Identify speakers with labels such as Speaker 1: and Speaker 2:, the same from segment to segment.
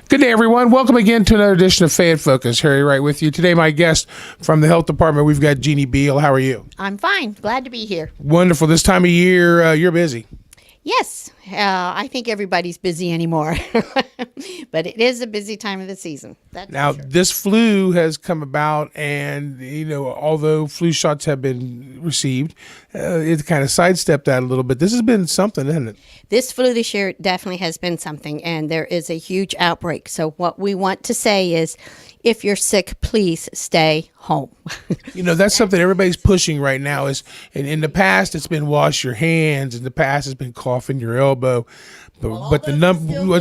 Speaker 1: Good day, everyone. Welcome again to another edition of Fayette Focus. Harry Wright with you. Today, my guest from the health department, we've got Jeannie Bihl. How are you?
Speaker 2: I'm fine. Glad to be here.
Speaker 1: Wonderful. This time of year, you're busy.
Speaker 2: Yes, I think everybody's busy anymore, but it is a busy time of the season. That's
Speaker 1: Now,
Speaker 2: for sure.
Speaker 1: this flu has come about, and, although flu shots have been received, it kind of sidestepped that a little bit. This has been something, hasn't it?
Speaker 2: This flu this year definitely has been something, and there is a huge outbreak. So what we want to say is, if you're sick, please stay home.
Speaker 1: That's something everybody's pushing right now. Is in the past, it's been wash your hands. In the past, it's been cough in your elbow. But the number,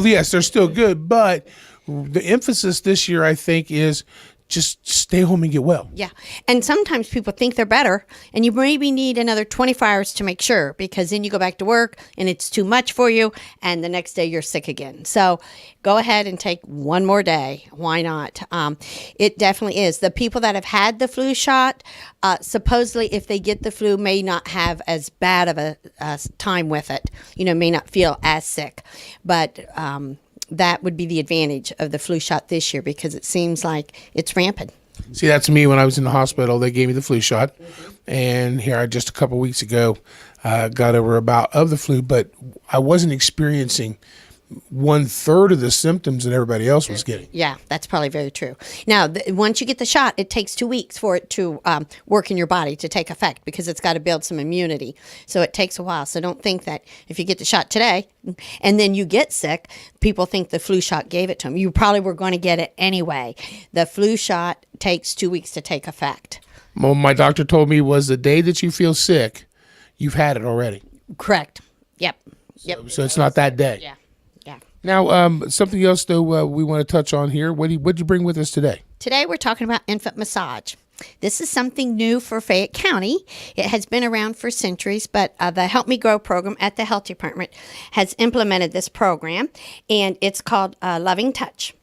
Speaker 1: yes, they're still good. But the emphasis this year, I think, is just stay home and get well.
Speaker 2: Yeah. And sometimes people think they're better, and you maybe need another 24 hours to make sure, because then you go back to work and it's too much for you, and the next day you're sick again. So go ahead and take one more day. Why not? It definitely is. The people that have had the flu shot, supposedly if they get the flu, may not have as bad of a time with it, may not feel as sick. But that would be the advantage of the flu shot this year, because it seems like it's rampant.
Speaker 1: See, that's me when I was in the hospital. They gave me the flu shot. And here, just a couple of weeks ago, got over a bout of the flu, but I wasn't experiencing 1/3 of the symptoms that everybody else was getting.
Speaker 2: Yeah, that's probably very true. Now, once you get the shot, it takes 2 weeks for it to work in your body, to take effect, because it's got to build some immunity. So it takes a while. So don't think that if you get the shot today and then you get sick, people think the flu shot gave it to them. You probably were going to get it anyway. The flu shot takes 2 weeks to take effect.
Speaker 1: Well, my doctor told me was the day that you feel sick, you've had it already.
Speaker 2: Correct. Yep.
Speaker 1: So it's not that day.
Speaker 2: Yeah.
Speaker 1: Now, something else, though, we want to touch on here. What'd you bring with us today?
Speaker 2: Today we're talking about infant massage. This is something new for Fayette County. It has been around for centuries, but the Help Me Grow program at the health department has implemented this program, and it's called Loving Touch.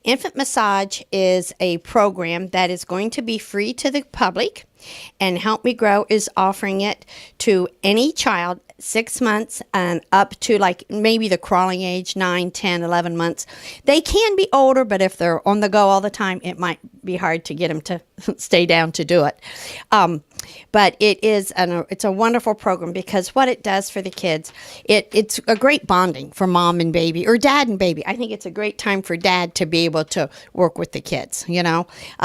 Speaker 2: Infant massage is a program that is going to be free to the public, and Help Me Grow is offering it to any child 6 months and up to maybe the crawling age, 9, 10, 11 months. They can be older, but if they're on the go all the time, it might be hard to get them to stay down to do it. But it's a wonderful program, because what it does for the kids, it's a great bonding for mom and baby, or dad and baby. I think it's a great time for dad to be able to work with the kids.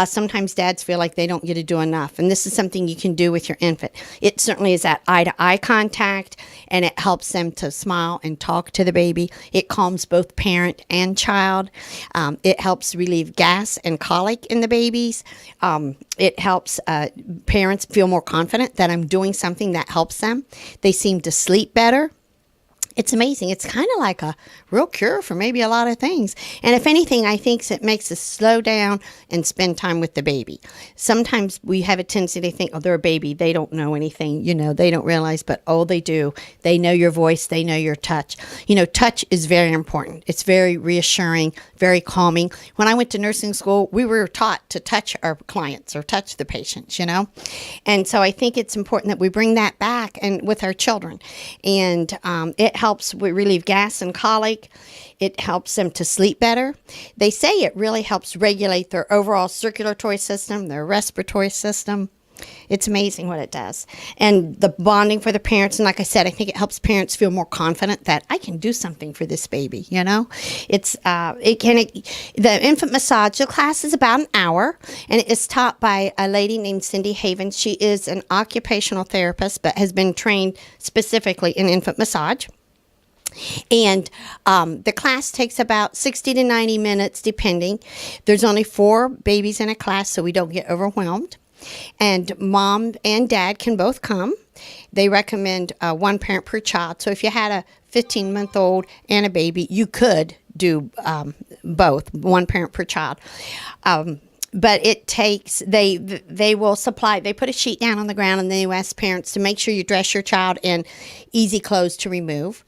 Speaker 2: Sometimes dads feel like they don't get to do enough, and this is something you can do with your infant. It certainly is that eye-to-eye contact, and it helps them to smile and talk to the baby. It calms both parent and child. It helps relieve gas and colic in the babies. It helps parents feel more confident that I'm doing something that helps them. They seem to sleep better. It's amazing. It's kind of like a real cure for maybe a lot of things. And if anything, I think it makes us slow down and spend time with the baby. Sometimes we have a tendency to think, they're a baby. They don't know anything. They don't realize, but they do. They know your voice. They know your touch. Touch is very important. It's very reassuring, very calming. When I went to nursing school, we were taught to touch our clients or touch the patients, And so I think it's important that we bring that back and with our children. And it helps relieve gas and colic. It helps them to sleep better. They say it really helps regulate their overall circulatory system, their respiratory system. It's amazing what it does. And the bonding for the parents, and like I said, I think it helps parents feel more confident that I can do something for this baby, the infant massage, the class is about an hour, and it is taught by a lady named Cindy Havens. She is an occupational therapist, but has been trained specifically in infant massage. And the class takes about 60 to 90 minutes, depending. There's only 4 babies in a class, so we don't get overwhelmed. And mom and dad can both come. They recommend 1 parent per child. So if you had a 15-month-old and a baby, you could do both, 1 parent per child. but it takes they will supply. They put a sheet down on the ground, and then you ask parents to make sure you dress your child in easy clothes to remove.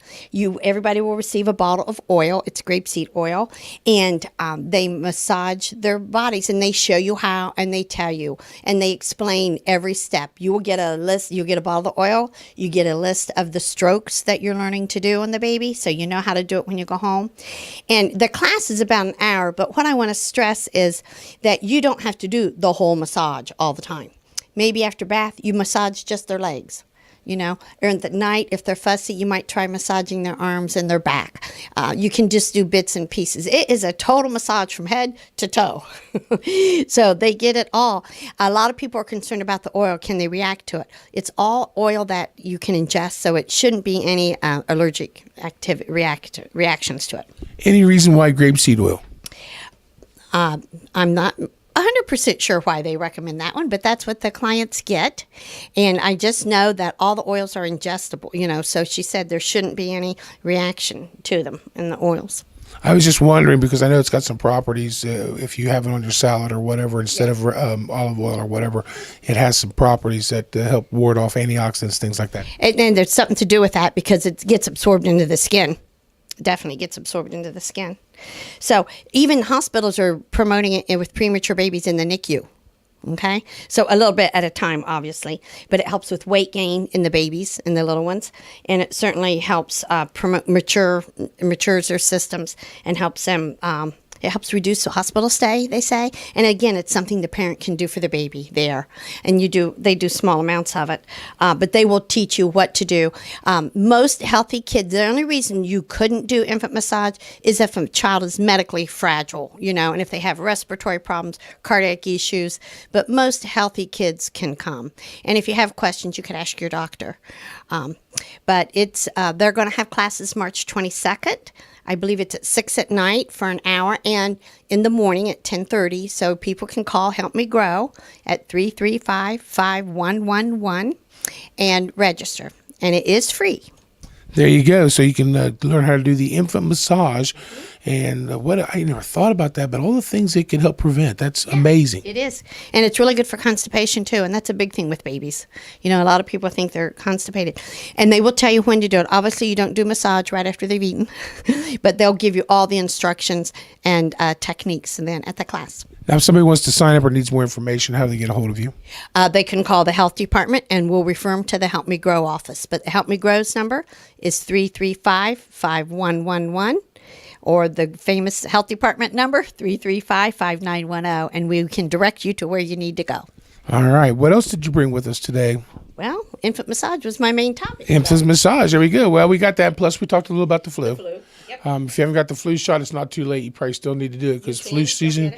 Speaker 2: Everybody will receive a bottle of oil. It's grapeseed oil, and they massage their bodies, and they show you how, and they tell you, and they explain every step. You will get a list. You get a bottle of oil. You get a list of the strokes that you're learning to do on the baby, so you know how to do it when you go home. And the class is about an hour, but what I want to stress is that you don't have to do the whole massage all the time. Maybe after bath, you massage just their legs. Or at the night, if they're fussy, you might try massaging their arms and their back. You can just do bits and pieces. It is a total massage from head to toe. So they get it all. A lot of people are concerned about the oil. Can they react to it? It's all oil that you can ingest, so it shouldn't be any allergic reactions to it.
Speaker 1: Any reason why grapeseed oil?
Speaker 2: I'm not 100% sure why they recommend that one, but that's what the clients get. And I just know that all the oils are ingestible, so she said there shouldn't be any reaction to them in the oils.
Speaker 1: I was just wondering because I know it's got some properties. If you have it on your salad or whatever, instead of olive oil or whatever, it has some properties that help ward off antioxidants, things like that.
Speaker 2: And there's something to do with that because it gets absorbed into the skin. Definitely gets absorbed into the skin. So even hospitals are promoting it with premature babies in the NICU. Okay, so a little bit at a time, obviously, but it helps with weight gain in the babies and the little ones, and it certainly helps promote matures their systems and helps them. It helps reduce the hospital stay, they say. And again, it's something the parent can do for the baby there. And they do small amounts of it. But they will teach you what to do. Most healthy kids, the only reason you couldn't do infant massage is if a child is medically fragile, and if they have respiratory problems, cardiac issues. But most healthy kids can come. And if you have questions, you could ask your doctor. But they're going to have classes March 22nd. I believe it's at 6 at night for an hour and in the morning at 10:30. So people can call Help Me Grow at 335-5111 and register. And it is free.
Speaker 1: There you go. So you can learn how to do the infant massage. And I never thought about that, but all the things it can help prevent. That's amazing.
Speaker 2: It is. And it's really good for constipation, too. And that's a big thing with babies. A lot of people think they're constipated. And they will tell you when to do it. Obviously, you don't do massage right after they've eaten. But they'll give you all the instructions and techniques and then at the class.
Speaker 1: Now, if somebody wants to sign up or needs more information, how do they get a hold of you?
Speaker 2: They can call the health department, and we'll refer them to the Help Me Grow office. But the Help Me Grow's number is 335-5111. Or the famous health department number, 335-5910, and we can direct you to where you need to go.
Speaker 1: All right. What else did you bring with us today?
Speaker 2: Well, infant massage was my main topic.
Speaker 1: Infant massage. There we go. Well, we got that. Plus, we talked a little about the flu.
Speaker 2: Yep.
Speaker 1: If you haven't got the flu shot, it's not too late. You probably still need to do it because flu season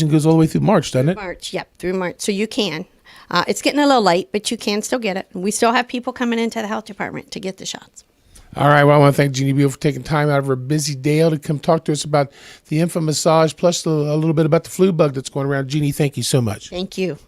Speaker 1: goes all the way through March, doesn't it?
Speaker 2: March, yep, through March. So you can. It's getting a little late, but you can still get it. We still have people coming into the health department to get the shots.
Speaker 1: All right. Well, I want to thank Jeannie Bihl for taking time out of her busy day to come talk to us about the infant massage, plus a little bit about the flu bug that's going around. Jeannie, thank you so much.
Speaker 2: Thank you.